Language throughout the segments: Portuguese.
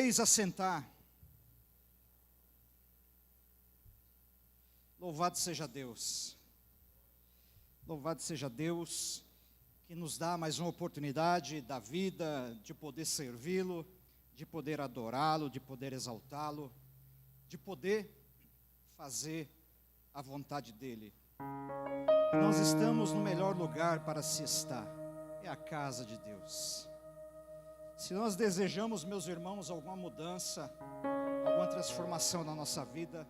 podeis assentar. Louvado seja Deus. Louvado seja Deus, que nos dá mais uma oportunidade da vida, de poder servi-lo, de poder adorá-lo, de poder exaltá-lo, de poder fazer a vontade dEle. Nós estamos no melhor lugar para se estar, é a casa de Deus. Se nós desejamos, meus irmãos, alguma mudança, alguma transformação na nossa vida,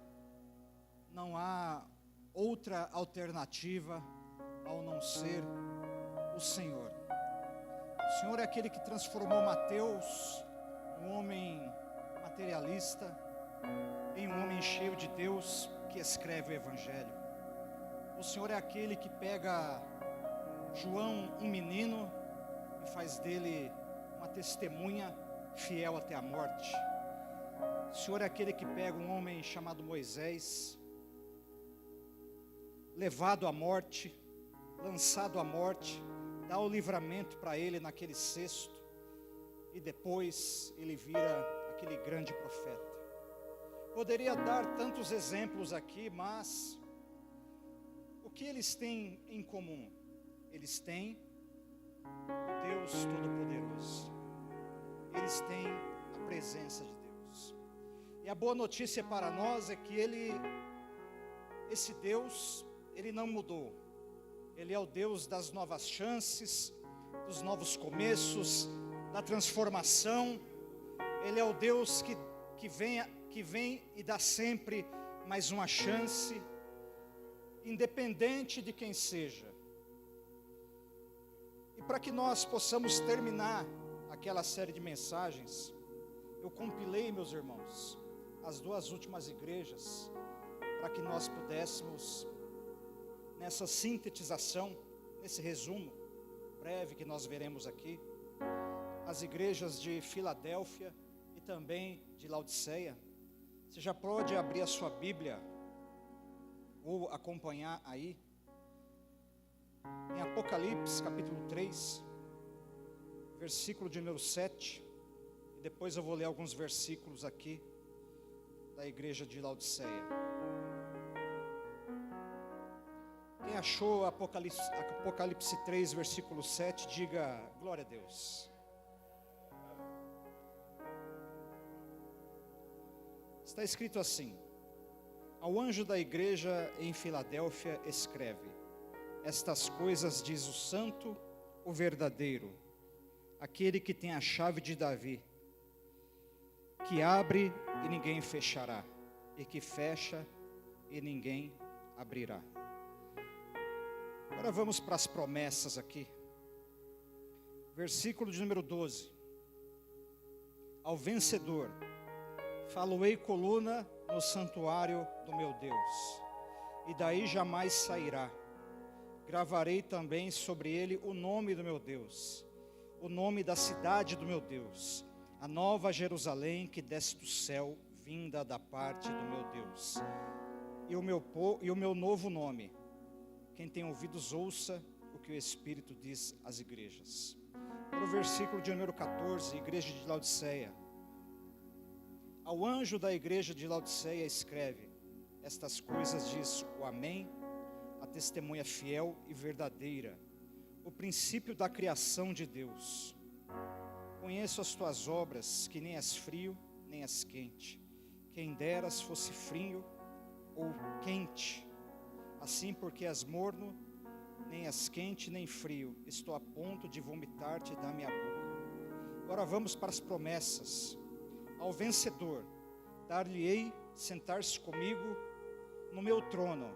não há outra alternativa ao não ser o Senhor. O Senhor é aquele que transformou Mateus, um homem materialista, em um homem cheio de Deus, que escreve o Evangelho. O Senhor é aquele que pega João, um menino, e faz dele uma testemunha fiel até a morte. O Senhor é aquele que pega um homem chamado Moisés, levado à morte, lançado à morte, dá o livramento para ele naquele cesto, e depois ele vira aquele grande profeta. Poderia dar tantos exemplos aqui, mas o que eles têm em comum? Eles têm o Deus Todo-Poderoso, eles têm a presença de Deus. E a boa notícia para nós é que esse Deus, Ele não mudou. Ele é o Deus das novas chances, dos novos começos, da transformação. Ele é o Deus que vem e dá sempre mais uma chance, independente de quem seja. E para que nós possamos terminar aquela série de mensagens, eu compilei, meus irmãos, as duas últimas igrejas, para que nós pudéssemos, nessa sintetização, nesse resumo breve que nós veremos aqui, as igrejas de Filadélfia e também de Laodiceia. Você já pode abrir a sua Bíblia ou acompanhar aí em Apocalipse capítulo 3, versículo de número 7, e depois eu vou ler alguns versículos aqui da igreja de Laodiceia. Quem achou Apocalipse 3, versículo 7, diga glória a Deus. Está escrito assim: ao anjo da igreja em Filadélfia escreve: estas coisas diz o santo, o verdadeiro, aquele que tem a chave de Davi, que abre e ninguém fechará, e que fecha e ninguém abrirá. Agora vamos para as promessas aqui. Versículo de número 12. Ao vencedor, falo-ei coluna no santuário do meu Deus, e daí jamais sairá. Gravarei também sobre ele o nome do meu Deus, o nome da cidade do meu Deus, a nova Jerusalém que desce do céu, vinda da parte do meu Deus, e o meu novo nome. Quem tem ouvidos ouça o que o Espírito diz às igrejas. Para o versículo de número 14, igreja de Laodiceia. Ao anjo da igreja de Laodiceia escreve: estas coisas diz o Amém, a testemunha fiel e verdadeira, o princípio da criação de Deus. Conheço as tuas obras, que nem és frio, nem és quente. Quem deras fosse frio ou quente. Assim, porque és morno, nem és quente, nem frio, estou a ponto de vomitar-te da minha boca. Agora vamos para as promessas. Ao vencedor, dar-lhe-ei sentar-se comigo no meu trono,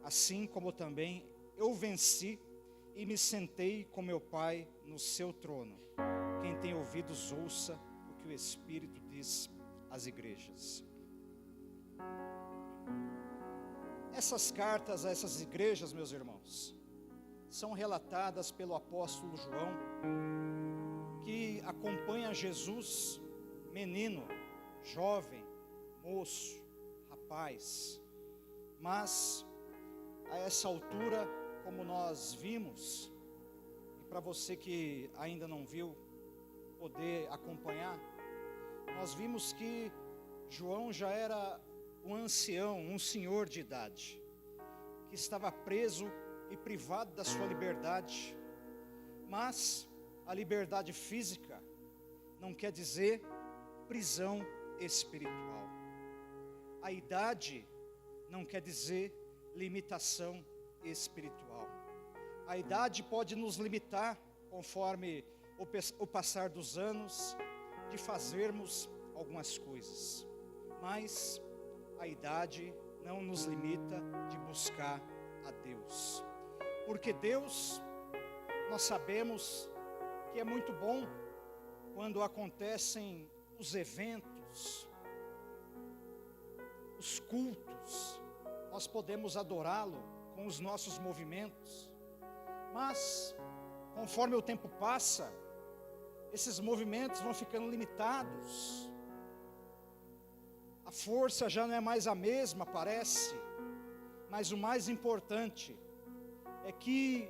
assim como também eu venci e me sentei com meu Pai no seu trono. Quem tem ouvidos ouça o que o Espírito diz às igrejas. Essas cartas a essas igrejas, meus irmãos, são relatadas pelo apóstolo João, que acompanha Jesus, menino, jovem, moço, rapaz. Mas a essa altura, como nós vimos, e para você que ainda não viu, poder acompanhar, nós vimos que João já era um ancião, um senhor de idade, que estava preso e privado da sua liberdade. Mas a liberdade física não quer dizer prisão espiritual. A idade não quer dizer limitação espiritual. A idade pode nos limitar, conforme o passar dos anos, de fazermos algumas coisas. Mas a idade não nos limita de buscar a Deus. Porque Deus, nós sabemos que é muito bom quando acontecem os eventos, os cultos, nós podemos adorá-lo com os nossos movimentos. Mas, conforme o tempo passa, esses movimentos vão ficando limitados. A força já não é mais a mesma, parece. Mas o mais importante é que,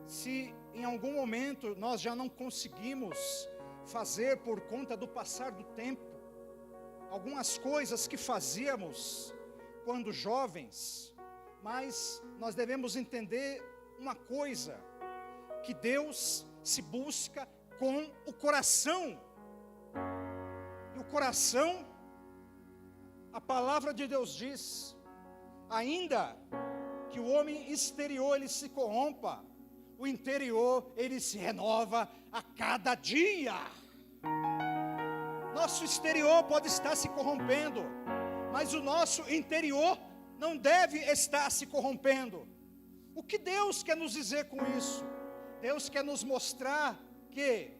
se em algum momento nós já não conseguimos fazer por conta do passar do tempo, algumas coisas que fazíamos quando jovens, mas nós devemos entender uma coisa, que Deus se busca com o coração. E o coração, a palavra de Deus diz, ainda que o homem exterior ele se corrompa, o interior ele se renova a cada dia. Nosso exterior pode estar se corrompendo, mas o nosso interior não deve estar se corrompendo. O que Deus quer nos dizer com isso? Deus quer nos mostrar que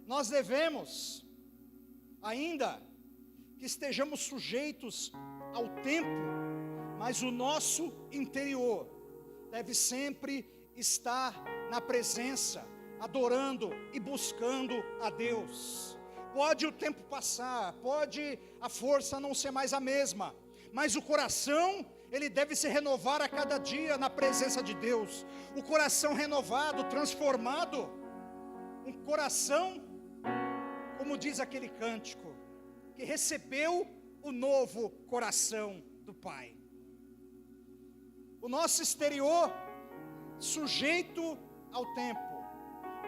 nós devemos, ainda que estejamos sujeitos ao tempo, mas o nosso interior deve sempre estar na presença, adorando e buscando a Deus. Pode o tempo passar, pode a força não ser mais a mesma, mas o coração, ele deve se renovar a cada dia na presença de Deus. O coração renovado, transformado, um coração, como diz aquele cântico, que recebeu o novo coração do Pai. O nosso exterior, sujeito ao tempo,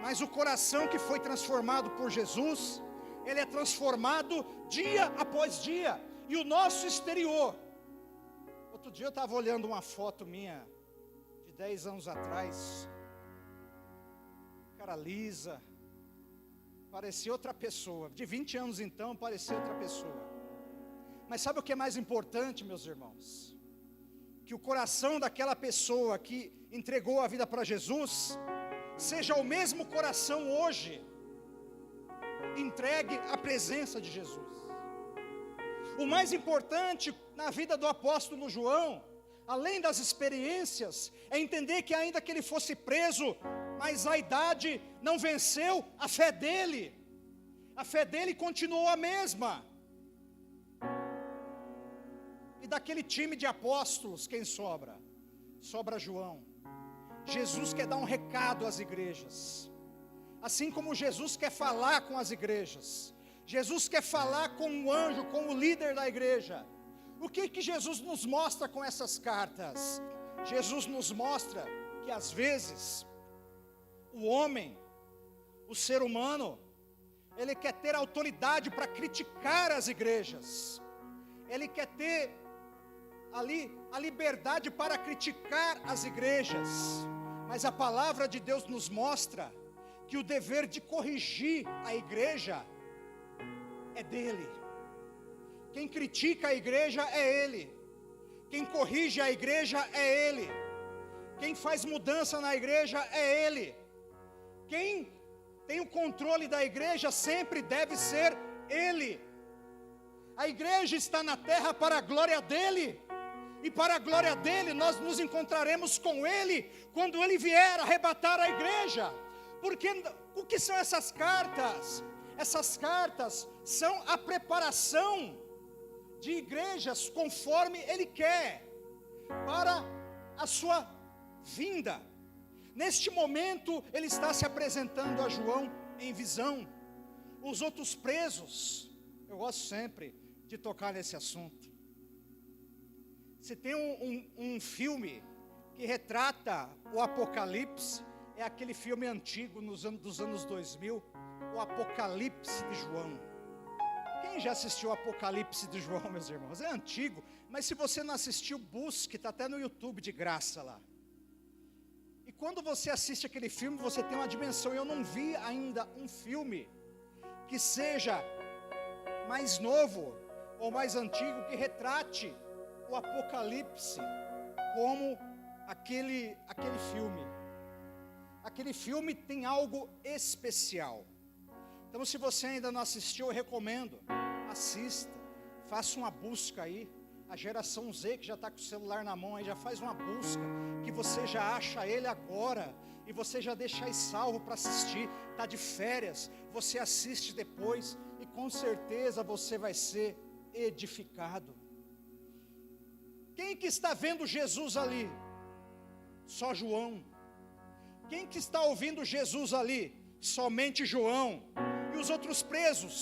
mas o coração que foi transformado por Jesus, ele é transformado dia após dia. E o nosso exterior, outro dia eu estava olhando uma foto minha de 10 anos atrás, cara lisa, parecia outra pessoa. De 20 anos então, parecia outra pessoa. Mas sabe o que é mais importante, meus irmãos? Que o coração daquela pessoa que entregou a vida para Jesus seja o mesmo coração hoje, entregue à presença de Jesus. O mais importante na vida do apóstolo João, além das experiências, é entender que ainda que ele fosse preso, mas a idade não venceu a fé dele. A fé dele continuou a mesma. E daquele time de apóstolos, quem sobra? Sobra João. Jesus quer dar um recado às igrejas. Assim como Jesus quer falar com as igrejas, Jesus quer falar com o anjo, com o líder da igreja. O que Jesus nos mostra com essas cartas? Jesus nos mostra que às vezes o homem, o ser humano, ele quer ter autoridade para criticar as igrejas. Ele quer ter ali a liberdade para criticar as igrejas. Mas a palavra de Deus nos mostra que o dever de corrigir a igreja é dele. Quem critica a igreja é ele. Quem corrige a igreja é ele. Quem faz mudança na igreja é ele. Quem tem o controle da igreja sempre deve ser ele. A igreja está na terra para a glória dele. E para a glória dele nós nos encontraremos com ele quando ele vier arrebatar a igreja. Porque o que são essas cartas? Essas cartas são a preparação de igrejas conforme ele quer para a sua vinda. Neste momento ele está se apresentando a João em visão. Os outros presos, Eu gosto sempre de tocar nesse assunto. Se tem um filme que retrata o Apocalipse, é aquele filme antigo dos anos 2000, o Apocalipse de João. Quem já assistiu o Apocalipse de João, meus irmãos? É antigo, mas se você não assistiu, busque, está até no YouTube de graça lá. E quando você assiste aquele filme, você tem uma dimensão. Eu não vi ainda um filme que seja mais novo ou mais antigo, que retrate o Apocalipse como aquele filme. Aquele filme tem algo especial. Então, se você ainda não assistiu, eu recomendo, assista, faça uma busca aí. A geração Z que já está com o celular na mão aí, já faz uma busca, que você já acha ele agora, e você já deixa aí salvo para assistir. Está de férias, você assiste depois, e com certeza você vai ser edificado. Quem que está vendo Jesus ali? Só João. Quem que está ouvindo Jesus ali? Somente João. E os outros presos,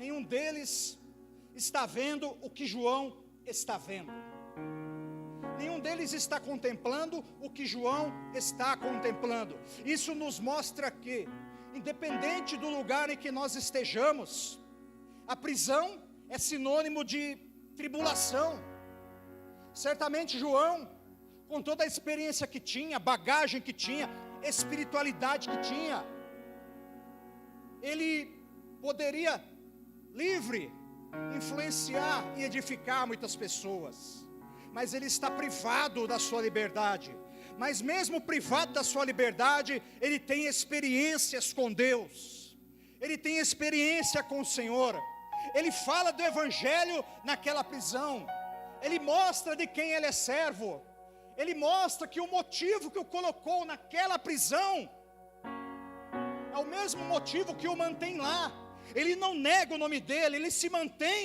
nenhum deles está vendo o que João está vendo. Nenhum deles está contemplando o que João está contemplando. Isso nos mostra que, independente do lugar em que nós estejamos, a prisão é sinônimo de tribulação. Certamente João, com toda a experiência que tinha, bagagem que tinha, espiritualidade que tinha, ele poderia, livre, influenciar e edificar muitas pessoas, mas ele está privado da sua liberdade. Mas mesmo privado da sua liberdade, ele tem experiências com Deus, ele tem experiência com o Senhor. Ele fala do Evangelho naquela prisão, ele mostra de quem ele é servo, ele mostra que o motivo que o colocou naquela prisão é o mesmo motivo que o mantém lá. Ele não nega o nome dele, ele se mantém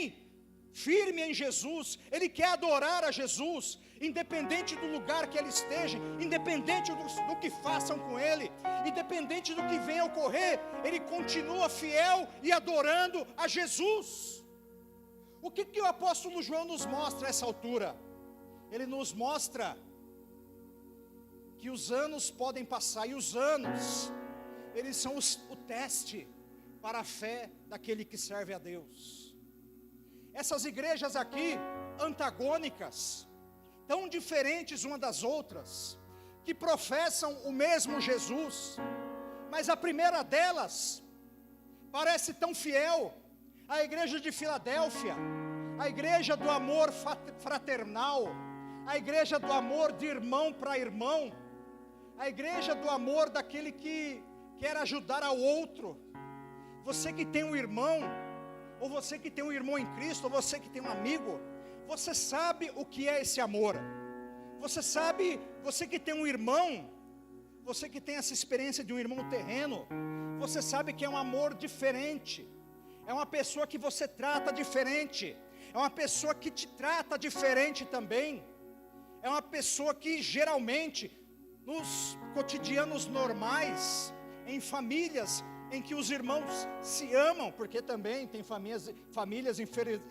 firme em Jesus, ele quer adorar a Jesus, independente do lugar que ele esteja, independente do que façam com ele, independente do que venha a ocorrer, ele continua fiel e adorando a Jesus. O que o apóstolo João nos mostra a essa altura? Ele nos mostra que os anos podem passar, e os anos, eles são o teste para a fé daquele que serve a Deus. Essas igrejas aqui, antagônicas, tão diferentes uma das outras, que professam o mesmo Jesus, mas a primeira delas parece tão fiel, a igreja de Filadélfia, a igreja do amor fraternal, a igreja do amor de irmão para irmão, a igreja do amor daquele que quer ajudar ao outro. Você que tem um irmão, ou você que tem um irmão em Cristo, ou você que tem um amigo, você sabe o que é esse amor. Você sabe, você que tem um irmão, você que tem essa experiência de um irmão terreno, você sabe que é um amor diferente. É uma pessoa que você trata diferente, é uma pessoa que te trata diferente também, é uma pessoa que geralmente, nos cotidianos normais, em famílias em que os irmãos se amam, porque também tem famílias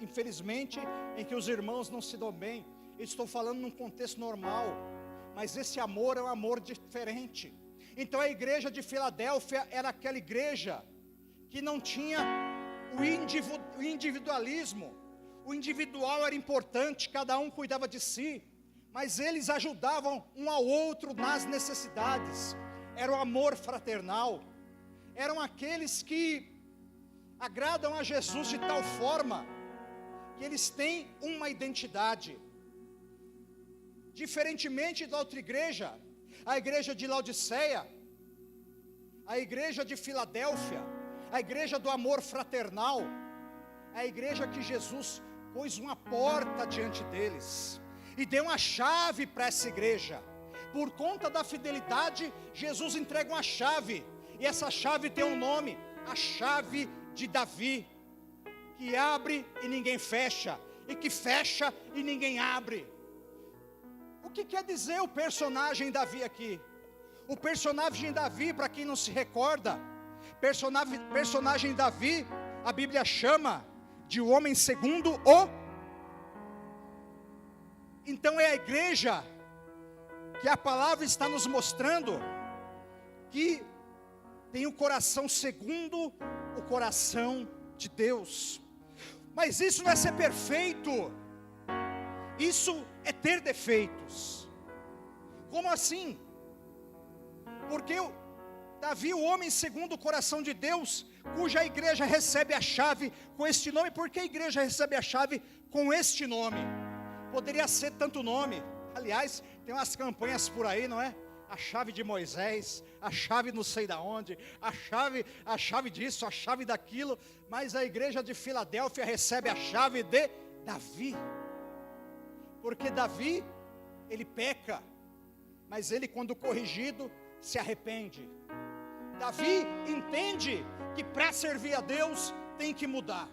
infelizmente, em que os irmãos não se dão bem. Eu estou falando num contexto normal, mas esse amor é um amor diferente. Então a igreja de Filadélfia era aquela igreja que não tinha o individualismo. O individual era importante, cada um cuidava de si, mas eles ajudavam um ao outro nas necessidades. Era o amor fraternal. Eram aqueles que agradam a Jesus de tal forma que eles têm uma identidade. Diferentemente da outra igreja, a igreja de Laodiceia, a igreja de Filadélfia, a igreja do amor fraternal, a igreja que Jesus pôs uma porta diante deles e deu uma chave para essa igreja. Por conta da fidelidade, Jesus entrega uma chave, e essa chave tem um nome, a chave de Davi, que abre e ninguém fecha, e que fecha e ninguém abre. O que quer dizer o personagem Davi aqui? O personagem Davi, para quem não se recorda, personagem Davi, a Bíblia chama de um homem segundo o. Então é a igreja que a palavra está nos mostrando que tem o coração segundo o coração de Deus. Mas isso não é ser perfeito, isso é ter defeitos. Como assim? Porque Davi, o homem segundo o coração de Deus, cuja igreja recebe a chave com este nome. Por que a igreja recebe a chave com este nome? Poderia ser tanto nome. Aliás, tem umas campanhas por aí, não é? A chave de Moisés, a chave não sei da onde, a chave disso, a chave daquilo. Mas a igreja de Filadélfia recebe a chave de Davi. Porque Davi, ele peca, mas ele, quando corrigido, se arrepende. Davi entende que para servir a Deus tem que mudar.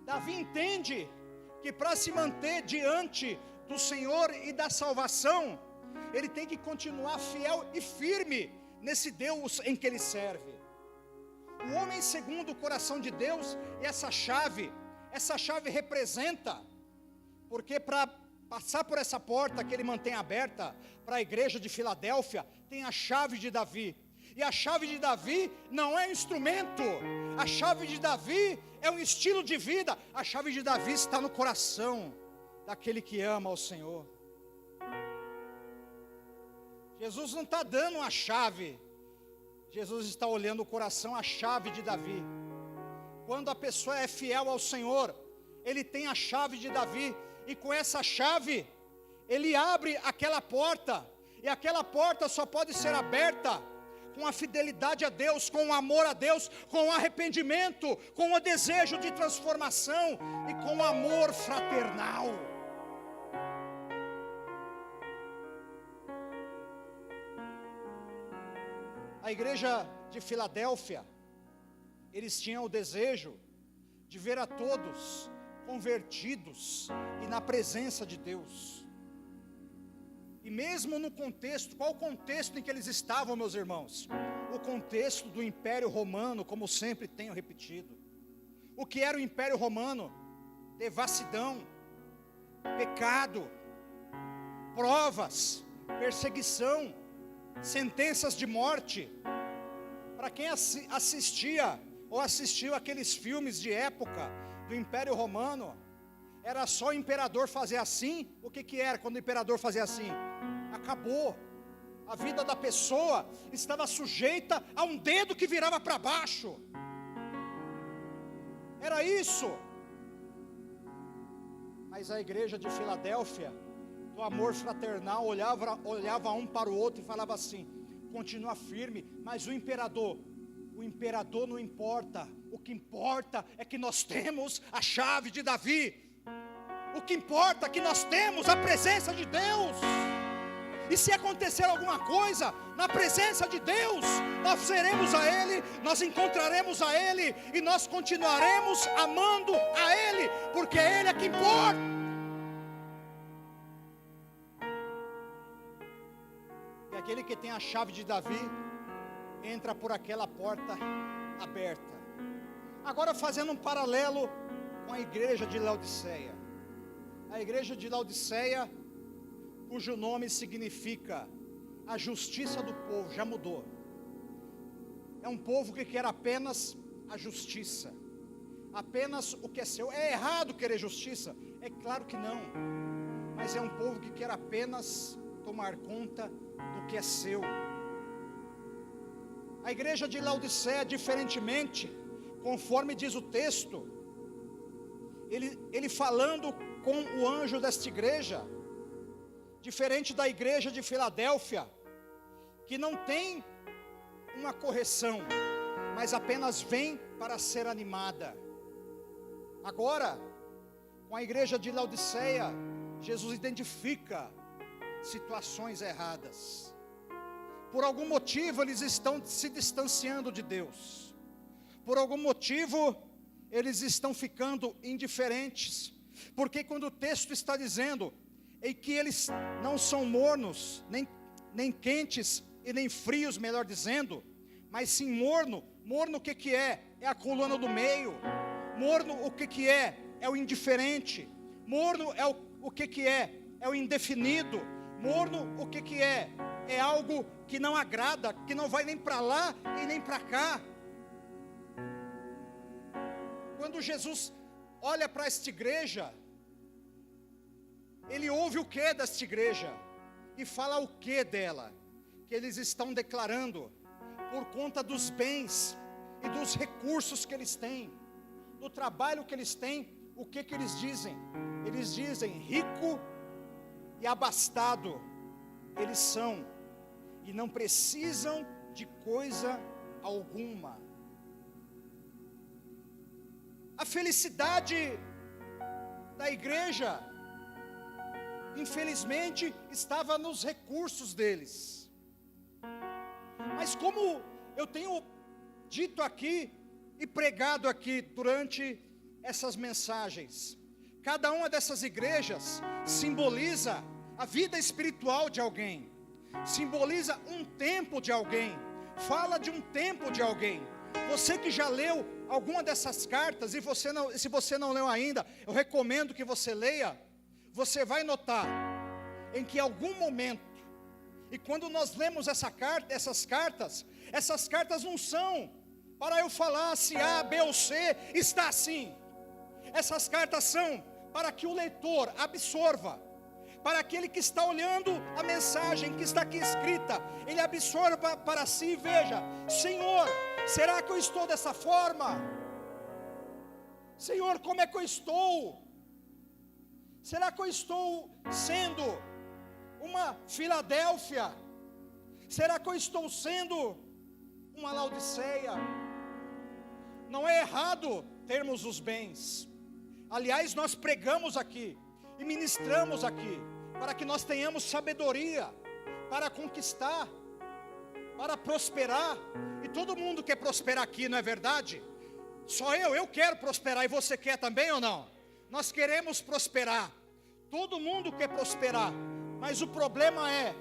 Davi entende que para se manter diante do Senhor e da salvação, ele tem que continuar fiel e firme nesse Deus em que ele serve. O homem segundo o coração de Deus, e essa chave representa, porque para passar por essa porta que ele mantém aberta para a igreja de Filadélfia, tem a chave de Davi. E a chave de Davi não é um instrumento, a chave de Davi é um estilo de vida. A chave de Davi está no coração daquele que ama ao Senhor. Jesus não está dando a chave, Jesus está olhando o coração, a chave de Davi. Quando a pessoa é fiel ao Senhor, ele tem a chave de Davi, e com essa chave, ele abre aquela porta, e aquela porta só pode ser aberta com a fidelidade a Deus, com o amor a Deus, com o arrependimento, com o desejo de transformação e com o amor fraternal. A igreja de Filadélfia, eles tinham o desejo de ver a todos convertidos e na presença de Deus. E mesmo no contexto, qual o contexto em que eles estavam, meus irmãos? O contexto do Império Romano, como sempre tenho repetido. O que era o Império Romano? Devassidão, pecado, provas, perseguição, sentenças de morte. Para quem assistia ou assistiu aqueles filmes de época do Império Romano, era só o imperador fazer assim. O que era quando o imperador fazia assim? Acabou. A vida da pessoa estava sujeita a um dedo que virava para baixo. Era isso. Mas a igreja de Filadélfia, do amor fraternal, olhava um para o outro e falava assim: continua firme. Mas o imperador não importa. O que importa é que nós temos a chave de Davi. O que importa é que nós temos a presença de Deus. E se acontecer alguma coisa na presença de Deus, nós seremos a Ele, nós encontraremos a Ele, e nós continuaremos amando a Ele, porque Ele é que importa. E aquele que tem a chave de Davi entra por aquela porta aberta. Agora, fazendo um paralelo com a igreja de Laodiceia. A igreja de Laodiceia, cujo nome significa a justiça do povo, já mudou. É um povo que quer apenas a justiça, apenas o que é seu. É errado querer justiça? É claro que não. Mas é um povo que quer apenas tomar conta do que é seu. A igreja de Laodiceia, diferentemente, conforme diz o texto, ele falando com o anjo desta igreja, diferente da igreja de Filadélfia, que não tem uma correção, mas apenas vem para ser animada. Agora, com a igreja de Laodiceia, Jesus identifica situações erradas. Por algum motivo eles estão se distanciando de Deus. Por algum motivo eles estão ficando indiferentes. Porque quando o texto está dizendo em que eles não são mornos, nem quentes e nem frios, melhor dizendo, mas sim morno. Morno o que é? É a coluna do meio. Morno, o que é? É o indiferente. Morno é o que é? É o indefinido. Morno, o que é? É algo que não agrada, que não vai nem para lá e nem para cá. Quando Jesus olha para esta igreja, Ele ouve o que desta igreja? E fala o que dela? Que eles estão declarando, por conta dos bens e dos recursos que eles têm, do trabalho que eles têm, o que eles dizem? Eles dizem, rico e abastado eles são, e não precisam de coisa alguma. A felicidade da igreja, infelizmente, estava nos recursos deles. Mas como eu tenho dito aqui e pregado aqui durante essas mensagens, cada uma dessas igrejas simboliza a vida espiritual de alguém, simboliza um tempo de alguém, fala de um tempo de alguém. Você que já leu alguma dessas cartas, e se você não leu ainda, eu recomendo que você leia. Você vai notar em que algum momento, e quando nós lemos essas cartas não são para eu falar se A, B ou C está assim. Essas cartas são para que o leitor absorva, para aquele que está olhando a mensagem que está aqui escrita, ele absorva para si e veja: Senhor, será que eu estou dessa forma? Senhor, como é que eu estou? Será que eu estou sendo uma Filadélfia? Será que eu estou sendo uma Laodiceia? Não é errado termos os bens. Aliás, nós pregamos aqui e ministramos aqui para que nós tenhamos sabedoria para conquistar, para prosperar. E todo mundo quer prosperar aqui, não é verdade? Só eu quero prosperar, e você quer também ou não? Nós queremos prosperar, todo mundo quer prosperar, mas o problema é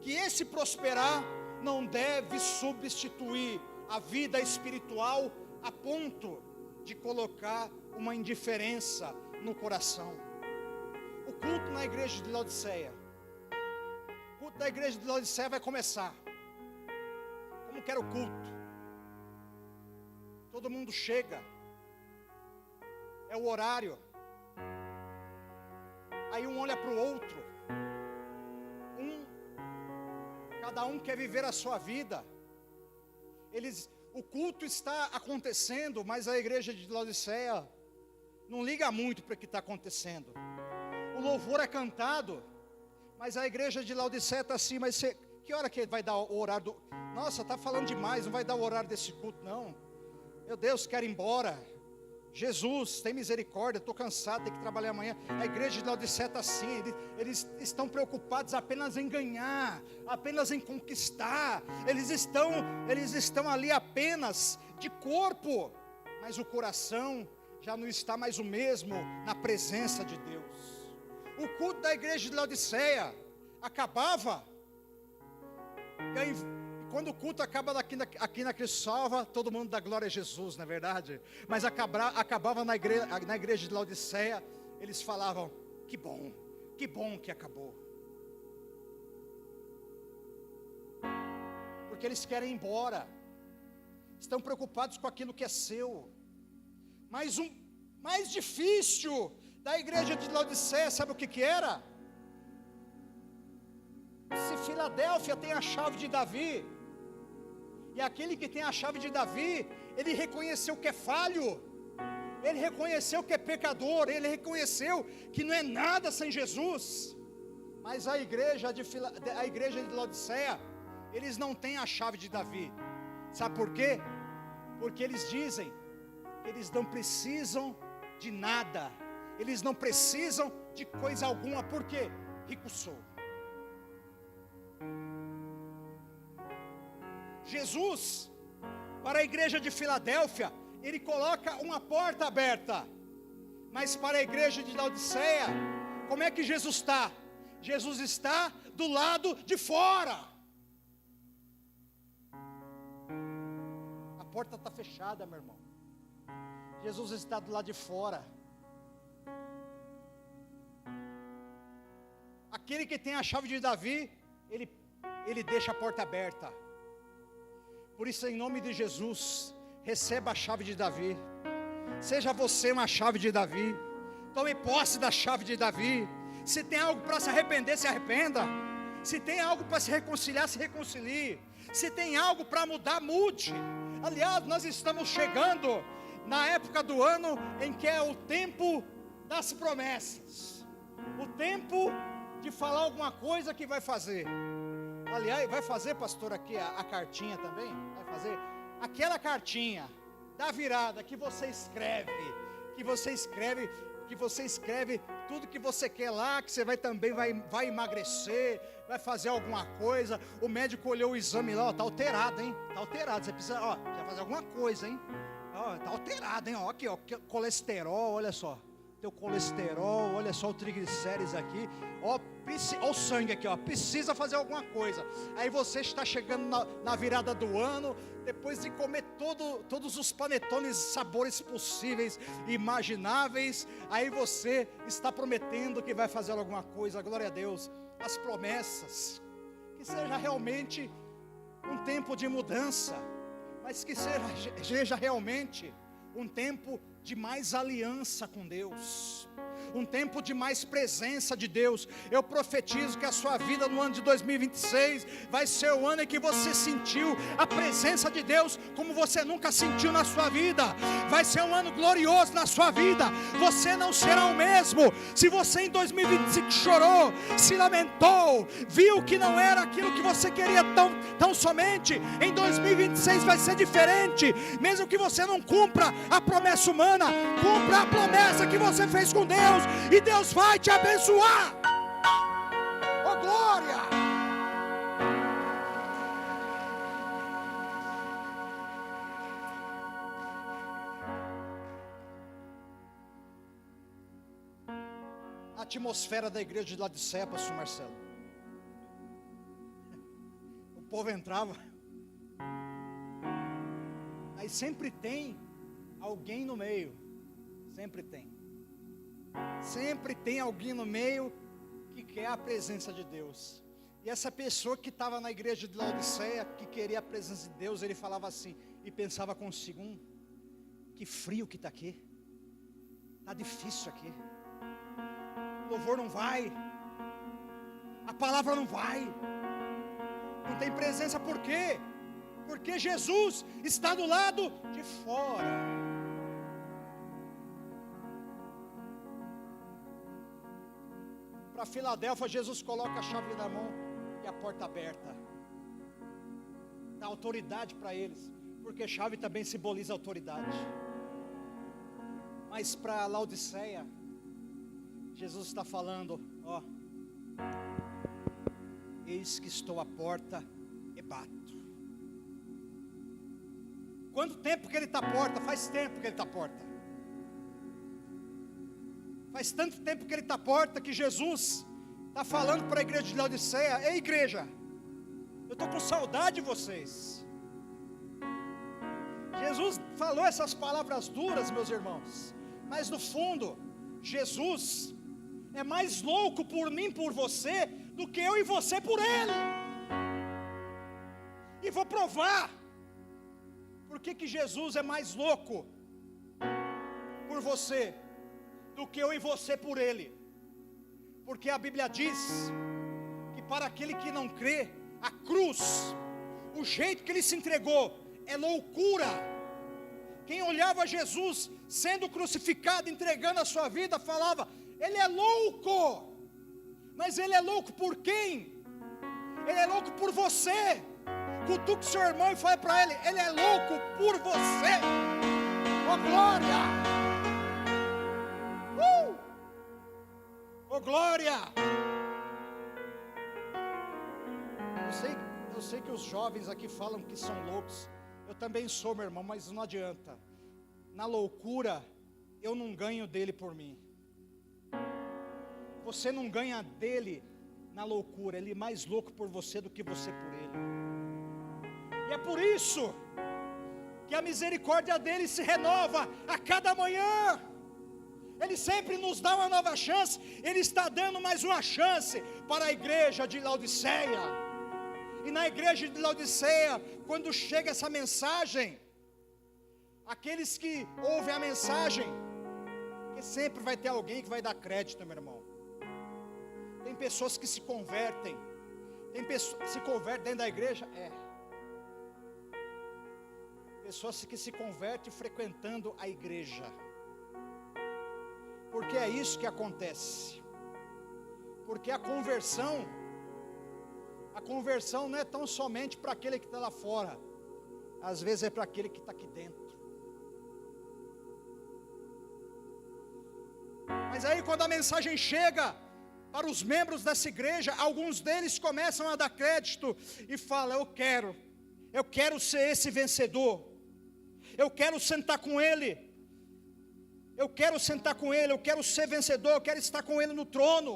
que esse prosperar não deve substituir a vida espiritual a ponto de colocar uma indiferença no coração. O culto na igreja de Laodiceia, o culto da igreja de Laodiceia vai começar. Como que era o culto? Todo mundo chega, é o horário, aí um olha para o outro, cada um quer viver a sua vida. O culto está acontecendo, mas a igreja de Laodiceia não liga muito para o que está acontecendo. O louvor é cantado, mas a igreja de Laodiceia está assim, mas que hora que vai dar o horário do... Nossa, está falando demais, não vai dar o horário desse culto não. Meu Deus, quero ir embora. Jesus, tem misericórdia, estou cansado, tenho que trabalhar amanhã. A igreja de Laodiceia está assim, eles estão preocupados apenas em ganhar, apenas em conquistar. Eles estão ali apenas de corpo, mas o coração já não está mais o mesmo na presença de Deus. O culto da igreja de Laodiceia acabava, quando o culto acaba aqui na Cristo Salva, todo mundo dá glória a Jesus, não é verdade? Mas acabava na igreja de Laodiceia, eles falavam: que bom que acabou. Porque eles querem ir embora, estão preocupados com aquilo que é seu. Mas o mais difícil da igreja de Laodiceia, sabe o que era? Se Filadélfia tem a chave de Davi, e aquele que tem a chave de Davi, ele reconheceu que é falho, ele reconheceu que é pecador, ele reconheceu que não é nada sem Jesus. Mas a igreja de Laodiceia, eles não têm a chave de Davi. Sabe por quê? Porque eles dizem que eles não precisam de nada, eles não precisam de coisa alguma. Por quê? Rico sou. Jesus, para a igreja de Filadélfia, ele coloca uma porta aberta. Mas para a igreja de Laodiceia, como é que Jesus está? Jesus está do lado de fora. A porta está fechada, meu irmão. Jesus está do lado de fora. Aquele que tem a chave de Davi, ele deixa a porta aberta. Por isso, em nome de Jesus, receba a chave de Davi. Seja você uma chave de Davi. Tome posse da chave de Davi. Se tem algo para se arrepender, se arrependa. Se tem algo para se reconciliar, se reconcilie. Se tem algo para mudar, mude. Aliás, nós estamos chegando na época do ano em que é o tempo das promessas. O tempo de falar alguma coisa que vai fazer. Aliás, vai fazer, pastor, aqui a cartinha também? Vai fazer? Aquela cartinha da virada que você escreve tudo que você quer lá, que você vai emagrecer, vai fazer alguma coisa. O médico olhou o exame lá, ó, tá alterado, hein? Tá alterado, você precisa fazer alguma coisa, hein? Ó, tá alterado, hein? Ó, aqui, ó, colesterol, olha só. Teu colesterol, olha só o triglicérides aqui, ó o sangue aqui, ó, precisa fazer alguma coisa. Aí você está chegando na virada do ano, depois de comer todos os panetones, sabores possíveis, imagináveis, aí você está prometendo que vai fazer alguma coisa. Glória a Deus. As promessas, que seja realmente um tempo de mudança, mas que seja realmente um tempo de mais aliança com Deus, um tempo de mais presença de Deus. Eu profetizo que a sua vida no ano de 2026 vai ser o ano em que você sentiu a presença de Deus como você nunca sentiu na sua vida. Vai ser um ano glorioso na sua vida. Você não será o mesmo. Se você em 2025 chorou, se lamentou, viu que não era aquilo que você queria tão somente, em 2026 vai ser diferente. Mesmo que você não cumpra a promessa humana, cumpra a promessa que você fez com Deus, e Deus vai te abençoar. Oh, glória! A atmosfera da igreja de Laodiceia, pastor Marcelo, o povo entrava, aí sempre tem alguém no meio, sempre tem alguém no meio que quer a presença de Deus. E essa pessoa que estava na igreja de Laodiceia, que queria a presença de Deus, ele falava assim, e pensava consigo, que frio que está aqui, está difícil aqui, o louvor não vai, a palavra não vai, não tem presença. Por quê? Porque Jesus está do lado de fora. Para Filadélfia, Jesus coloca a chave na mão e a porta aberta, dá autoridade para eles, porque chave também simboliza autoridade. Mas para Laodiceia, Jesus está falando, ó, eis que estou à porta e bato. Quanto tempo que ele está à porta? Faz tempo que ele está à porta. Faz tanto tempo que ele está à porta que Jesus está falando para a igreja de Laodiceia: ei, igreja, eu estou com saudade de vocês. Jesus falou essas palavras duras, meus irmãos, mas no fundo, Jesus é mais louco por mim, por você, do que eu e você por Ele. E vou provar por que Jesus é mais louco por você do que eu e você por Ele. Porque a Bíblia diz que para aquele que não crê, a cruz, o jeito que Ele se entregou, é loucura. Quem olhava Jesus sendo crucificado, entregando a sua vida, falava: Ele é louco. Mas Ele é louco por quem? Ele é louco por você. Cutuque seu irmão e fale para ele: Ele é louco por você. Oh, glória! Oh, glória! Eu sei que os jovens aqui falam que são loucos. Eu também sou, meu irmão, mas não adianta. Na loucura, eu não ganho dele por mim. Você não ganha dele na loucura. Ele é mais louco por você do que você por ele. E é por isso que a misericórdia dele se renova a cada manhã. Ele sempre nos dá uma nova chance. Ele está dando mais uma chance para a igreja de Laodiceia. E na igreja de Laodiceia, quando chega essa mensagem, aqueles que ouvem a mensagem, porque sempre vai ter alguém que vai dar crédito, meu irmão. Tem pessoas que se convertem. Tem pessoas que se convertem dentro da igreja? Pessoas que se convertem frequentando a igreja. Porque é isso que acontece. Porque a conversão não é tão somente para aquele que está lá fora. Às vezes é para aquele que está aqui dentro. Mas aí quando a mensagem chega para os membros dessa igreja, alguns deles começam a dar crédito e falam: eu quero ser esse vencedor. Eu quero sentar com ele. Eu quero sentar com ele, eu quero ser vencedor, eu quero estar com ele no trono.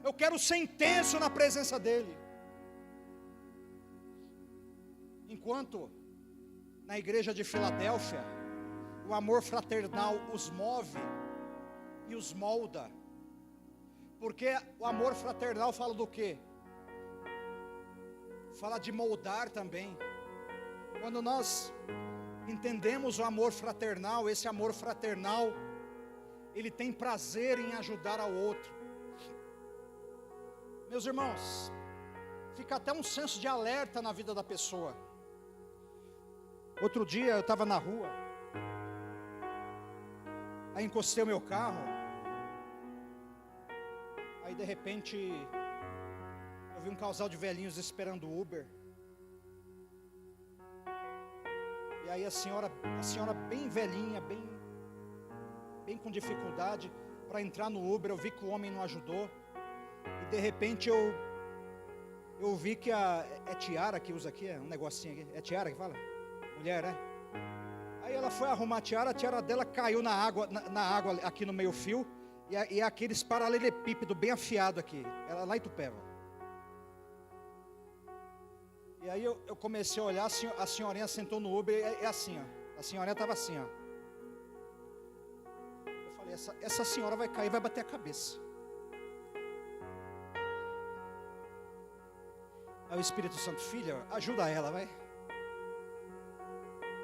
Eu quero ser intenso na presença dele. Enquanto na igreja de Filadélfia, o amor fraternal os move e os molda. Porque o amor fraternal fala do quê? Fala de moldar também. Quando nós entendemos o amor fraternal, esse amor fraternal, ele tem prazer em ajudar ao outro. Meus irmãos, fica até um senso de alerta na vida da pessoa. Outro dia eu estava na rua, aí encostei o meu carro, aí de repente eu vi um casal de velhinhos esperando o Uber. E aí a senhora bem velhinha, bem com dificuldade para entrar no Uber. Eu vi que o homem não ajudou. E de repente eu vi que é tiara que usa aqui, é um negocinho aqui. É tiara que fala? Mulher, né? Aí ela foi arrumar a tiara dela caiu na água aqui no meio fio. E aqueles paralelepípedo bem afiado aqui. Ela lá em Itupeva. E aí eu comecei a olhar, a senhorinha sentou no Uber, é assim, ó. A senhorinha estava assim, ó. Eu falei, essa senhora vai cair, vai bater a cabeça. Aí o Espírito Santo: filha, ajuda ela, vai.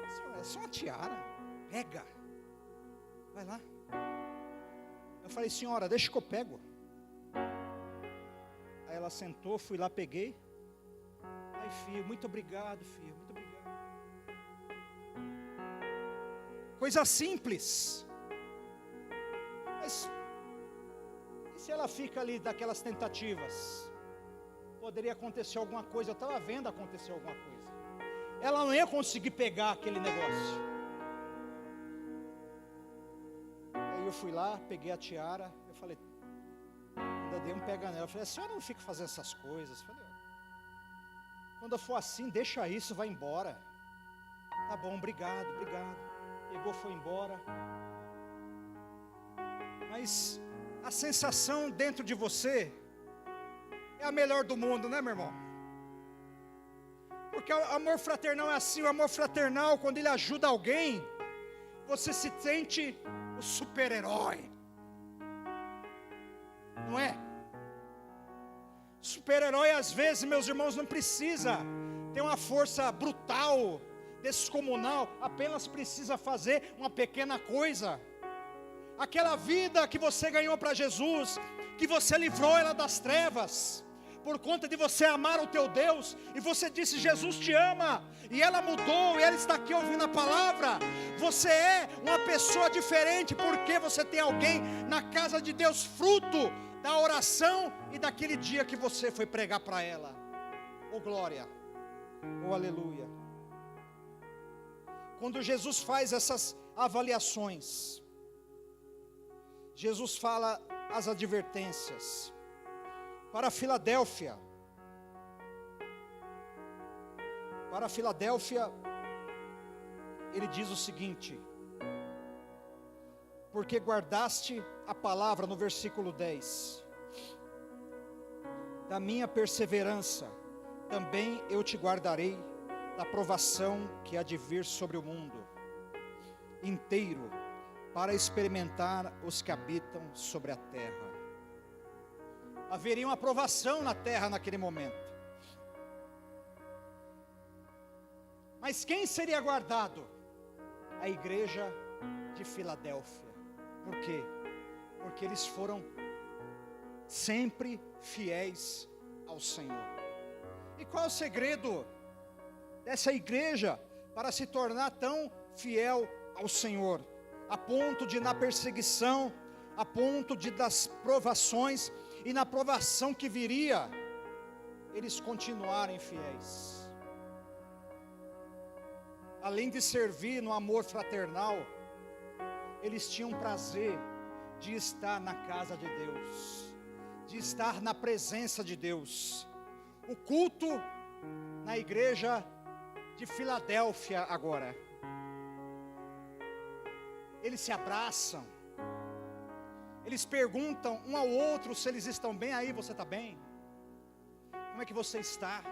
Senhora, é só uma tiara, pega. Vai lá. Eu falei: senhora, deixa que eu pego. Aí ela sentou, fui lá, peguei. Ai, filho, muito obrigado, filho, muito obrigado. Coisa simples. Mas e se ela fica ali daquelas tentativas? Poderia acontecer alguma coisa, eu estava vendo acontecer alguma coisa. Ela não ia conseguir pegar aquele negócio. Aí eu fui lá, peguei a tiara, eu falei, ainda dei um pega nela. Eu falei: a senhora não fica fazendo essas coisas. Eu falei: quando for assim, deixa isso, vai embora. Tá bom, obrigado. Pegou, foi embora. Mas a sensação dentro de você é a melhor do mundo, né, meu irmão? Porque o amor fraternal é assim. O amor fraternal, quando ele ajuda alguém, você se sente o super-herói. Não é? Super-herói, às vezes, meus irmãos, não precisa ter uma força brutal, descomunal. Apenas precisa fazer uma pequena coisa. Aquela vida que você ganhou para Jesus, que você livrou ela das trevas, por conta de você amar o teu Deus, e você disse: Jesus te ama, e ela mudou, e ela está aqui ouvindo a palavra. Você é uma pessoa diferente, porque você tem alguém na casa de Deus, fruto da oração e daquele dia que você foi pregar para ela. Oh glória, oh aleluia. Quando Jesus faz essas avaliações, Jesus fala as advertências para Filadélfia. Para Filadélfia, ele diz o seguinte: porque guardaste a palavra, no versículo 10, da minha perseverança, também eu te guardarei da provação que há de vir sobre o mundo inteiro, para experimentar os que habitam sobre a terra. Haveria uma provação na terra naquele momento. Mas quem seria guardado? A igreja de Filadélfia. Por quê? Porque eles foram sempre fiéis ao Senhor. E qual é o segredo dessa igreja para se tornar tão fiel ao Senhor, a ponto de na perseguição, a ponto de das provações e na provação que viria, eles continuarem fiéis? Além de servir no amor fraternal, eles tinham prazer de estar na casa de Deus, de estar na presença de Deus. O culto na igreja de Filadélfia agora, eles se abraçam, eles perguntam um ao outro se eles estão bem. Aí, você está bem? Como é que você está?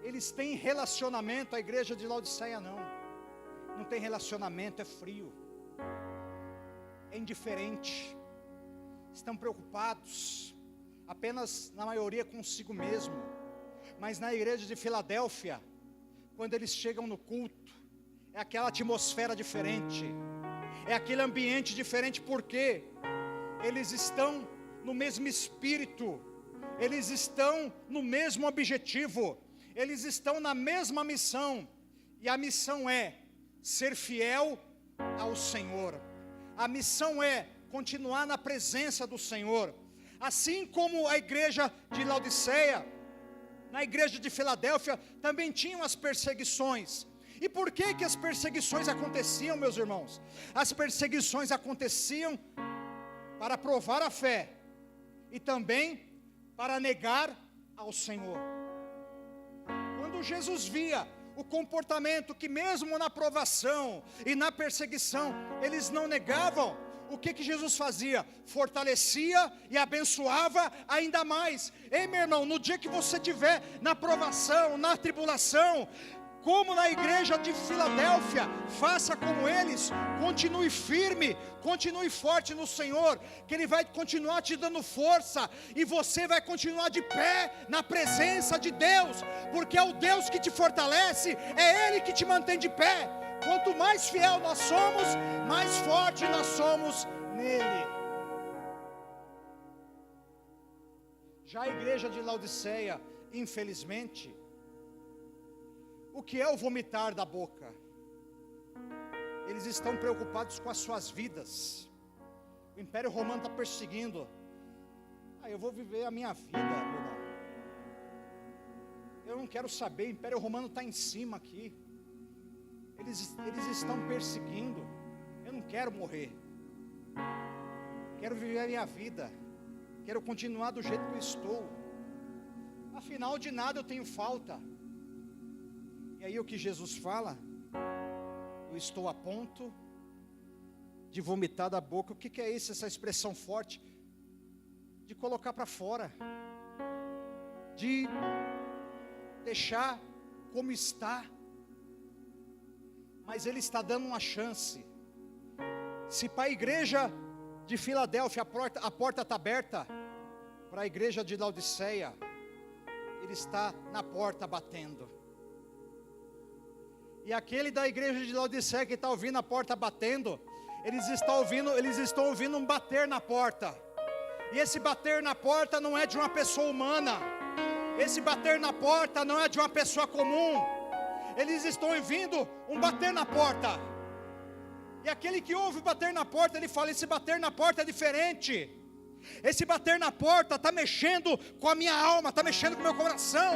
Eles têm relacionamento. A igreja de Laodiceia não tem relacionamento, é frio, é indiferente, estão preocupados apenas, na maioria, consigo mesmo. Mas na igreja de Filadélfia, quando eles chegam no culto, é aquela atmosfera diferente, é aquele ambiente diferente, porque eles estão no mesmo espírito, eles estão no mesmo objetivo, eles estão na mesma missão, e a missão é ser fiel ao Senhor, a missão é continuar na presença do Senhor. Assim como a igreja de Laodiceia, na igreja de Filadélfia também tinham as perseguições. E por que as perseguições aconteciam, meus irmãos? As perseguições aconteciam para provar a fé e também para negar ao Senhor. Quando Jesus via o comportamento que mesmo na provação e na perseguição eles não negavam, o que Jesus fazia? Fortalecia e abençoava ainda mais. Ei, meu irmão, no dia que você estiver na provação, na tribulação, como na igreja de Filadélfia, faça como eles, continue firme, continue forte no Senhor, que Ele vai continuar te dando força, e você vai continuar de pé na presença de Deus, porque é o Deus que te fortalece, é Ele que te mantém de pé. Quanto mais fiel nós somos, mais forte nós somos nele. Já a igreja de Laodiceia, infelizmente, o que é o vomitar da boca? Eles estão preocupados com as suas vidas. O Império Romano está perseguindo. Eu vou viver a minha vida, meu irmão. Eu não quero saber, o Império Romano está em cima aqui. Eles estão perseguindo. Eu não quero morrer. Quero viver a minha vida. Quero continuar do jeito que eu estou. Afinal, de nada eu tenho falta. E aí o que Jesus fala? Eu estou a ponto de vomitar da boca. O que é isso, essa expressão forte? De colocar para fora, de deixar como está. Mas Ele está dando uma chance. Se para a igreja de Filadélfia a porta está aberta, para a igreja de Laodiceia, Ele está na porta batendo. E aquele da igreja de Laodiceia que está ouvindo a porta batendo, eles estão ouvindo um bater na porta. E esse bater na porta não é de uma pessoa humana. Esse bater na porta não é de uma pessoa comum. Eles estão ouvindo um bater na porta. E aquele que ouve bater na porta, ele fala: esse bater na porta é diferente. Esse bater na porta está mexendo com a minha alma, está mexendo com o meu coração.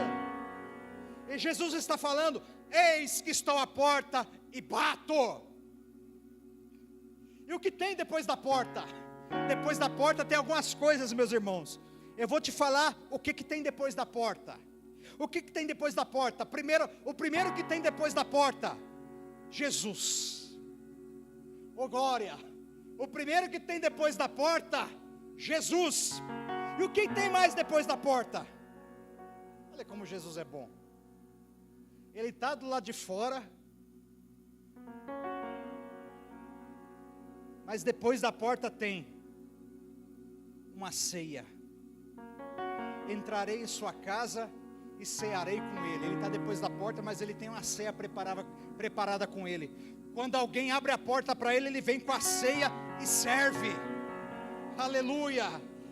E Jesus está falando: eis que estou à porta e bato. E o que tem depois da porta? Depois da porta tem algumas coisas, meus irmãos. Eu vou te falar o que tem depois da porta. O que tem depois da porta? O primeiro que tem depois da porta: Jesus. Oh glória! O primeiro que tem depois da porta: Jesus. E o que tem mais depois da porta? Olha como Jesus é bom. Ele está do lado de fora, mas depois da porta tem uma ceia. Entrarei em sua casa e cearei com ele. Ele está depois da porta, mas ele tem uma ceia preparada com ele. Quando alguém abre a porta para ele, ele vem com a ceia e serve. Aleluia,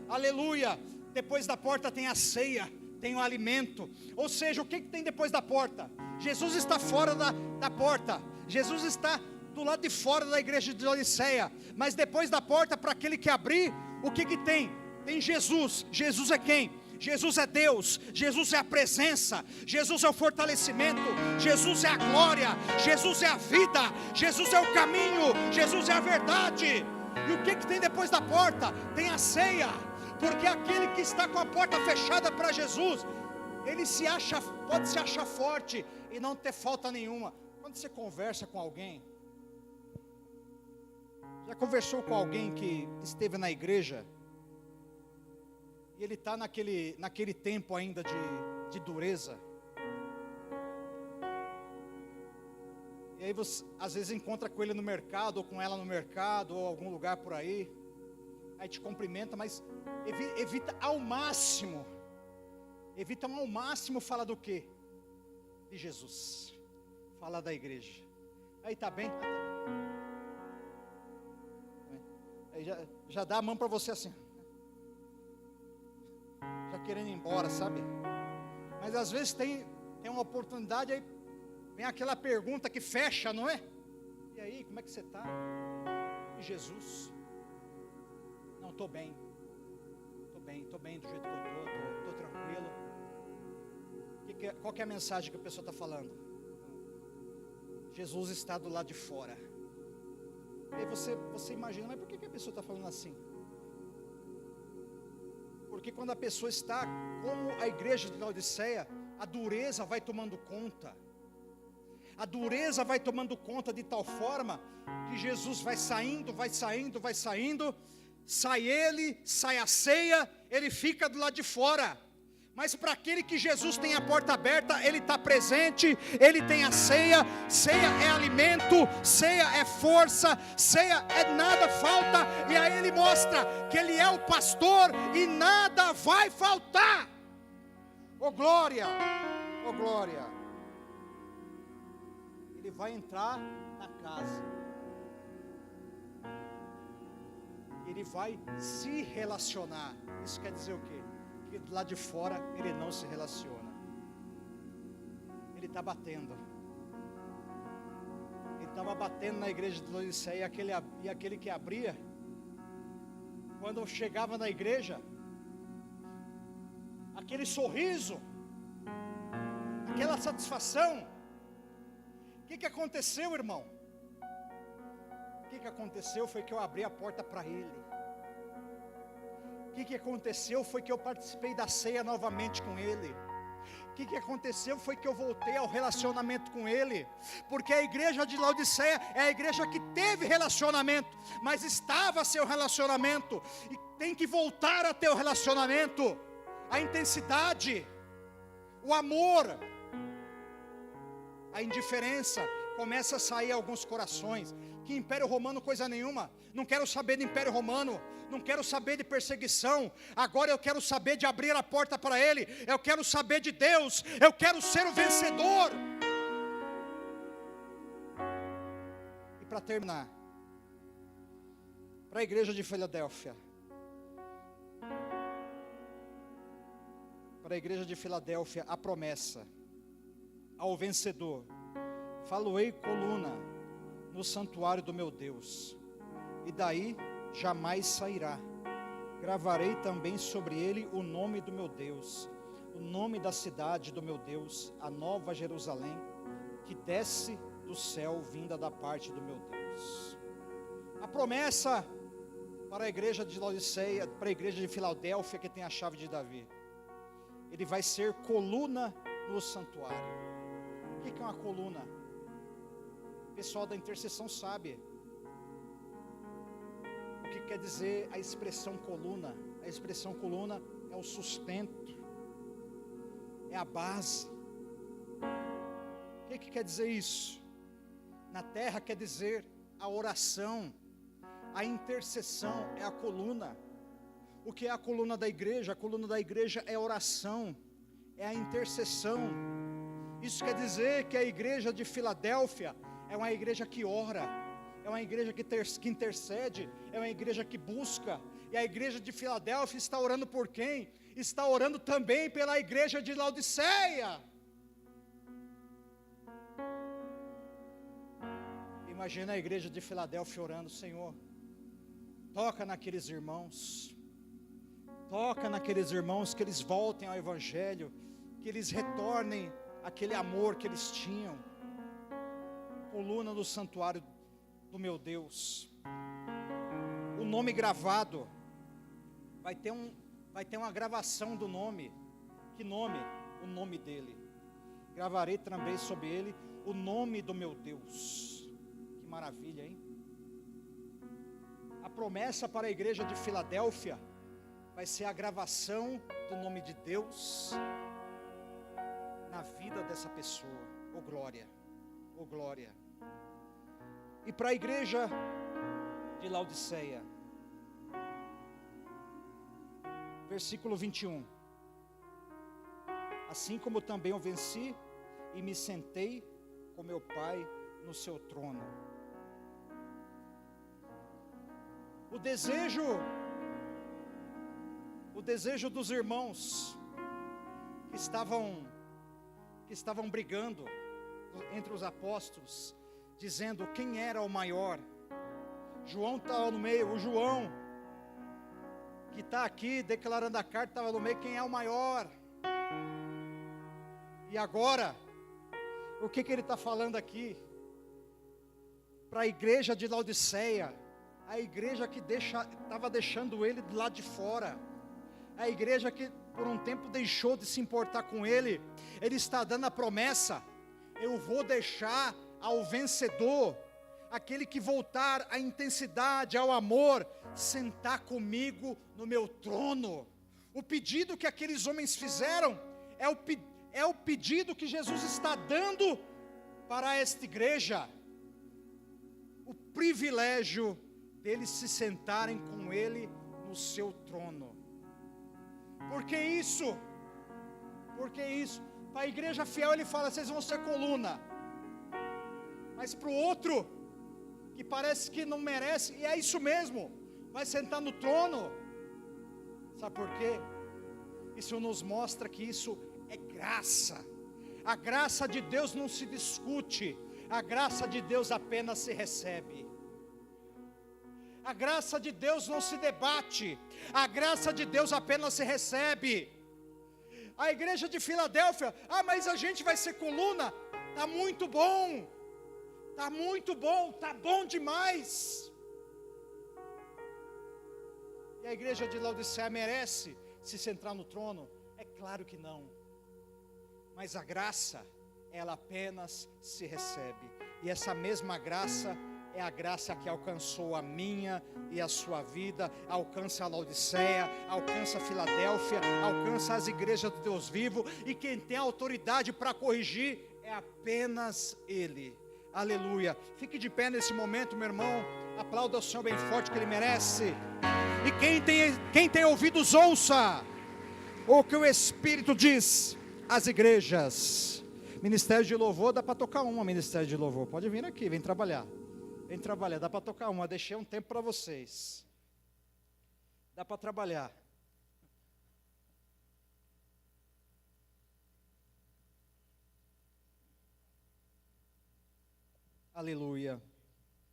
aleluia. Depois da porta tem a ceia, tem o alimento. Ou seja, o que tem depois da porta? Jesus está fora da porta. Jesus está do lado de fora da igreja de Laodiceia. Mas depois da porta, para aquele que abrir, o que tem? Tem Jesus. Jesus é quem? Jesus é Deus, Jesus é a presença, Jesus é o fortalecimento, Jesus é a glória, Jesus é a vida, Jesus é o caminho, Jesus é a verdade. E o que tem depois da porta? Tem a ceia, porque aquele que está com a porta fechada para Jesus, ele pode se achar forte e não ter falta nenhuma. Quando você conversa com alguém, já conversou com alguém que esteve na igreja, e ele está naquele tempo ainda de dureza. E aí você às vezes encontra com ele no mercado, ou com ela no mercado, ou algum lugar por aí. Aí te cumprimenta, mas evita ao máximo falar do quê? De Jesus. Fala da igreja. Aí tá bem? Aí já dá a mão para você assim. Já querendo ir embora, sabe? Mas às vezes tem uma oportunidade, aí vem aquela pergunta que fecha, não é? E aí, como é que você está? E Jesus? Não, estou bem do jeito que eu estou tranquilo. Qual que é a mensagem que a pessoa está falando? Jesus está do lado de fora. E aí você imagina, mas por que a pessoa está falando assim? Porque quando a pessoa está como a igreja de Laodiceia, a dureza vai tomando conta. A dureza vai tomando conta de tal forma que Jesus vai saindo, sai ele, sai a ceia, ele fica do lado de fora. Mas para aquele que Jesus tem a porta aberta, ele está presente, ele tem a ceia. Ceia é alimento, ceia é força, ceia é nada falta. E aí ele mostra que ele é o pastor e nada vai faltar. Oh glória, oh glória. Ele vai entrar na casa. Ele vai se relacionar. Isso quer dizer o quê? Que lá de fora ele não se relaciona. Ele está batendo. Ele estava batendo na igreja de Laodiceia, e aquele que abria, quando chegava na igreja, aquele sorriso, aquela satisfação. O que aconteceu, irmão? O que aconteceu foi que eu abri a porta para ele. O que aconteceu foi que eu participei da ceia novamente com ele. O que aconteceu foi que eu voltei ao relacionamento com ele. Porque a igreja de Laodiceia é a igreja que teve relacionamento, mas estava sem o relacionamento, e tem que voltar a ter o relacionamento. A intensidade, o amor, a indiferença começa a sair alguns corações. Que Império Romano coisa nenhuma, não quero saber de Império Romano, não quero saber de perseguição, agora eu quero saber de abrir a porta para ele, eu quero saber de Deus, eu quero ser o vencedor. E para terminar, para a igreja de Filadélfia, a promessa: ao vencedor faloei coluna no santuário do meu Deus, e daí jamais sairá. Gravarei também sobre ele o nome do meu Deus, o nome da cidade do meu Deus, a nova Jerusalém, que desce do céu, vinda da parte do meu Deus. A promessa para a igreja de Laodiceia, para a igreja de Filadélfia, que tem a chave de Davi: ele vai ser coluna no santuário. O que é uma coluna? O pessoal da intercessão sabe o que quer dizer a expressão coluna. A expressão coluna é o sustento. é a base. O que quer dizer isso? Na terra quer dizer a oração, a intercessão é a coluna. O que é a coluna da igreja? A coluna da igreja é a oração, é a intercessão. Isso quer dizer que a igreja de Filadélfia é uma igreja que ora, é uma igreja que intercede, é uma igreja que busca. E a igreja de Filadélfia está orando por quem? Está orando também pela igreja de Laodiceia. Imagina a igreja de Filadélfia orando: Senhor, toca naqueles irmãos, que eles voltem ao Evangelho, que eles retornem aquele amor que eles tinham. Coluna do santuário do meu Deus. O nome gravado, vai ter uma gravação do nome. Que nome? O nome dele. Gravarei também sobre ele o nome do meu Deus. Que maravilha, hein? A promessa para a igreja de Filadélfia vai ser a gravação do nome de Deus na vida dessa pessoa. Oh glória, oh glória. E para a igreja de Laodiceia, versículo 21. Assim como também eu venci e me sentei com meu Pai no seu trono. O desejo dos irmãos que estavam brigando entre os apóstolos, dizendo quem era o maior. João estava no meio, o João que está aqui declarando a carta estava no meio, quem é o maior? E agora, o que ele está falando aqui? Para a igreja de Laodiceia, a igreja que estava deixando ele do lado de fora, a igreja que por um tempo deixou de se importar com ele, ele está dando a promessa: eu vou deixar ao vencedor, aquele que voltar à intensidade, ao amor, sentar comigo no meu trono. O pedido que aqueles homens fizeram é o pedido que Jesus está dando para esta igreja. O privilégio deles se sentarem com ele no seu trono. Por que isso? Para a igreja fiel ele fala: vocês vão ser coluna. Mas para o outro, que parece que não merece, e é isso mesmo, vai sentar no trono. Sabe por quê? Isso nos mostra que isso é graça. A graça de Deus não se discute, a graça de Deus apenas se recebe. A graça de Deus não se debate, a graça de Deus apenas se recebe. A igreja de Filadélfia: mas a gente vai ser coluna. Está muito bom, está bom demais. E a igreja de Laodiceia merece se sentar no trono? É claro que não. Mas a graça, ela apenas se recebe. E essa mesma graça é a graça que alcançou a minha e a sua vida, alcança a Laodiceia, alcança a Filadélfia, alcança as igrejas do Deus vivo, e quem tem autoridade para corrigir é apenas Ele. Aleluia. Fique de pé nesse momento, meu irmão, aplauda o Senhor bem forte, que Ele merece. E quem tem ouvidos, ouça o que o Espírito diz às igrejas. Ministério de louvor, dá para tocar uma. Ministério de louvor, pode vir aqui, vem trabalhar, dá para tocar uma. Deixei um tempo para vocês, dá para trabalhar. Aleluia.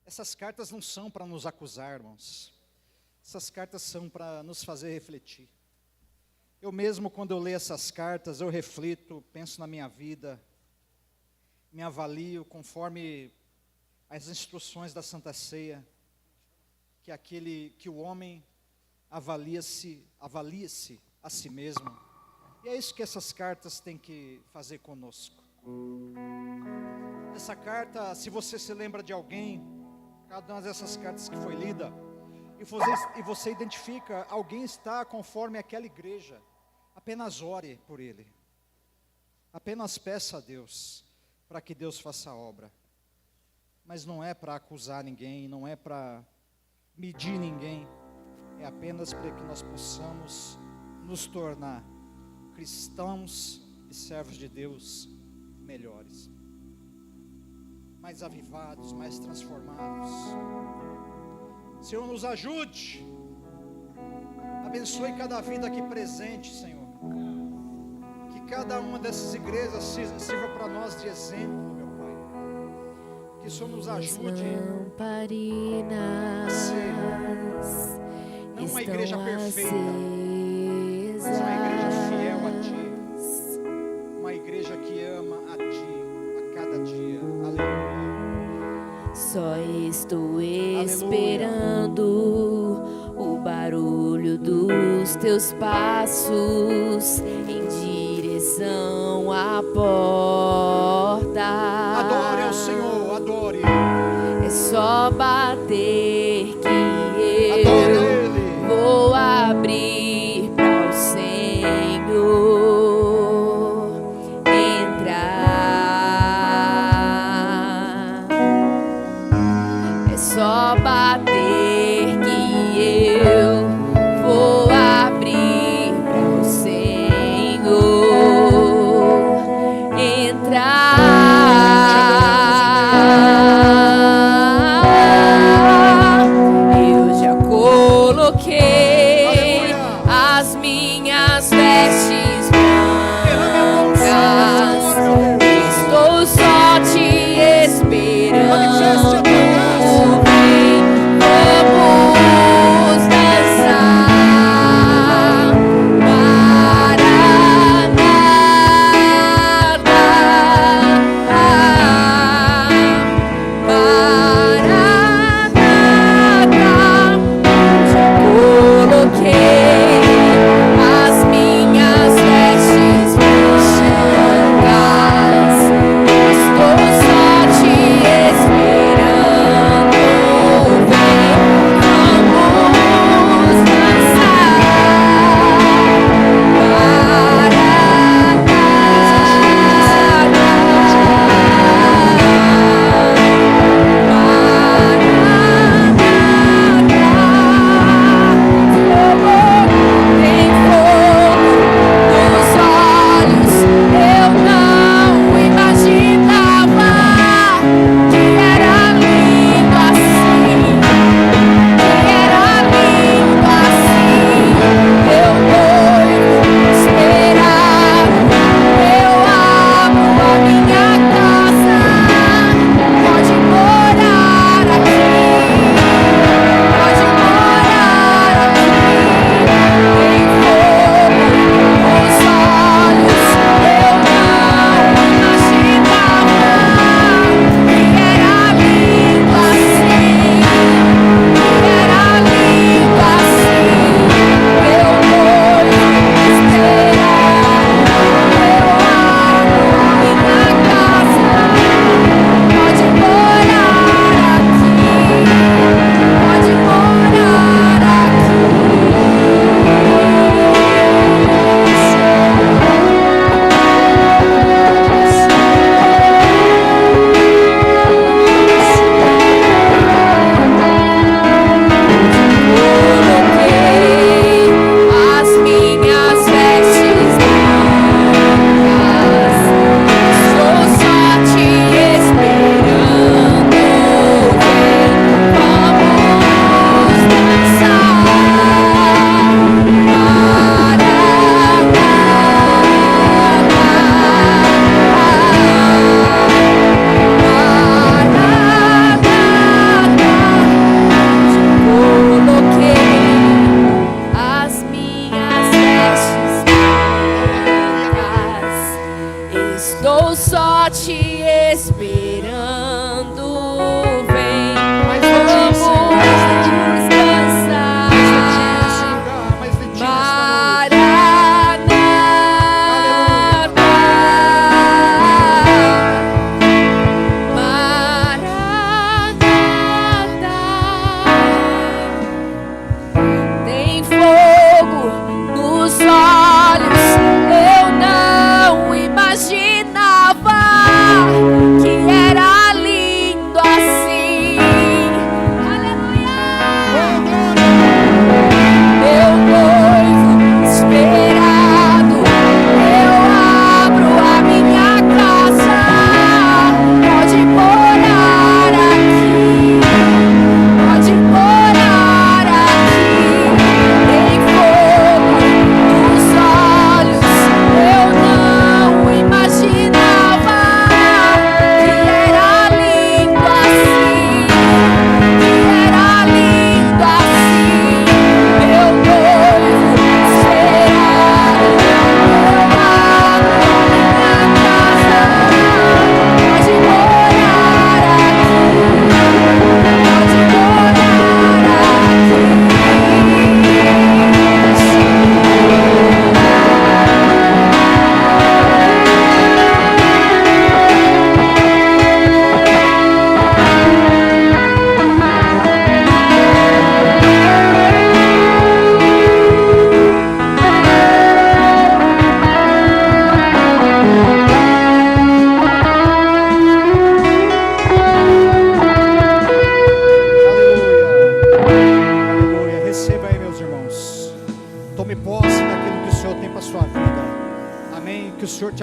Essas cartas não são para nos acusar, irmãos. Essas cartas são para nos fazer refletir. Eu mesmo, quando eu leio essas cartas, eu reflito, penso na minha vida, me avalio conforme as instruções da Santa Ceia, que o homem avalie-se a si mesmo. E é isso que essas cartas têm que fazer conosco. Essa carta, se você se lembra de alguém, cada uma dessas cartas que foi lida, e você identifica, alguém está conforme aquela igreja, apenas ore por ele. Apenas peça a Deus para que Deus faça a obra. Mas não é para acusar ninguém, não é para medir ninguém. É apenas para que nós possamos nos tornar cristãos e servos de Deus melhores, mais avivados, mais transformados. Senhor, nos ajude, abençoe cada vida aqui presente, Senhor, que cada uma dessas igrejas sirva para nós de exemplo, meu Pai, que o Senhor nos ajude a ser não uma igreja perfeita, mas uma igreja fiel a Ti, uma igreja que ama a Ti a cada dia. Aleluia. Só estou esperando o barulho dos Teus passos em direção à porta. Adore ao Senhor, adore. É só bater que Adore eu Ele. vou abrir para o Senhor entrar. É só bater que eu vou abrir para o Senhor entrar. Eu já coloquei as minhas vestes brancas. Estou só te esperando. Vem, vamos dançar.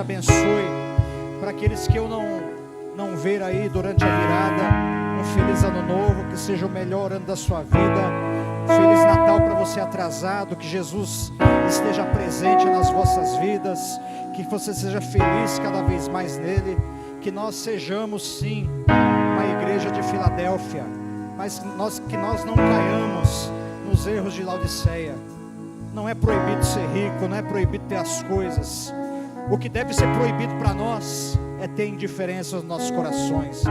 abençoe. Para aqueles que eu não ver aí durante a virada, um feliz ano novo, que seja o melhor ano da sua vida. Feliz Natal para você atrasado, que Jesus esteja presente nas vossas vidas, que você seja feliz cada vez mais nele, que nós sejamos sim uma igreja de Filadélfia, mas que nós não caiamos nos erros de Laodiceia. Não é proibido ser rico, não é proibido ter as coisas. O que deve ser proibido para nós é ter indiferença nos nossos corações.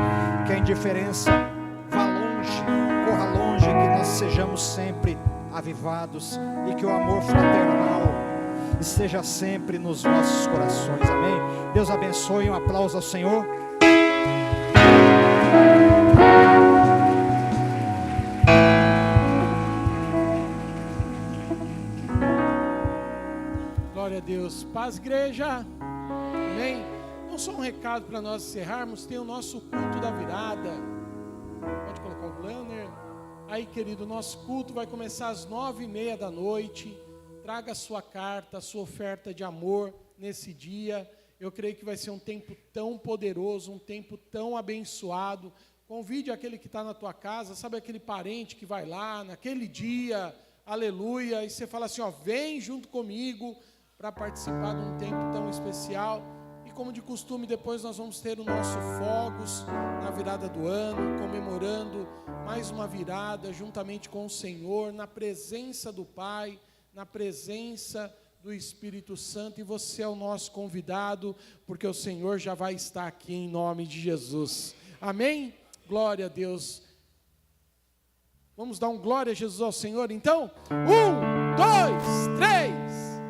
Que a indiferença vá longe, corra longe, que nós sejamos sempre avivados e que o amor fraternal esteja sempre nos nossos corações. Amém? Deus abençoe. Um aplauso ao Senhor. Glória a Deus. Paz, igreja. Amém? Não só um recado para nós encerrarmos, tem o nosso culto da virada. Pode colocar o banner. Aí, querido, nosso culto vai começar às 9h30 da noite. Traga a sua carta, a sua oferta de amor nesse dia. Eu creio que vai ser um tempo tão poderoso, um tempo tão abençoado. Convide aquele que está na tua casa, sabe aquele parente que vai lá naquele dia, aleluia, e você fala assim, ó, vem junto comigo para participar de um tempo tão especial. E como de costume, depois nós vamos ter o nosso fogos na virada do ano, comemorando mais uma virada juntamente com o Senhor, na presença do Pai, na presença do Espírito Santo. E você é o nosso convidado, porque o Senhor já vai estar aqui em nome de Jesus. Amém? Glória a Deus. Vamos dar um glória a Jesus ao Senhor, então? 1, 2, 3.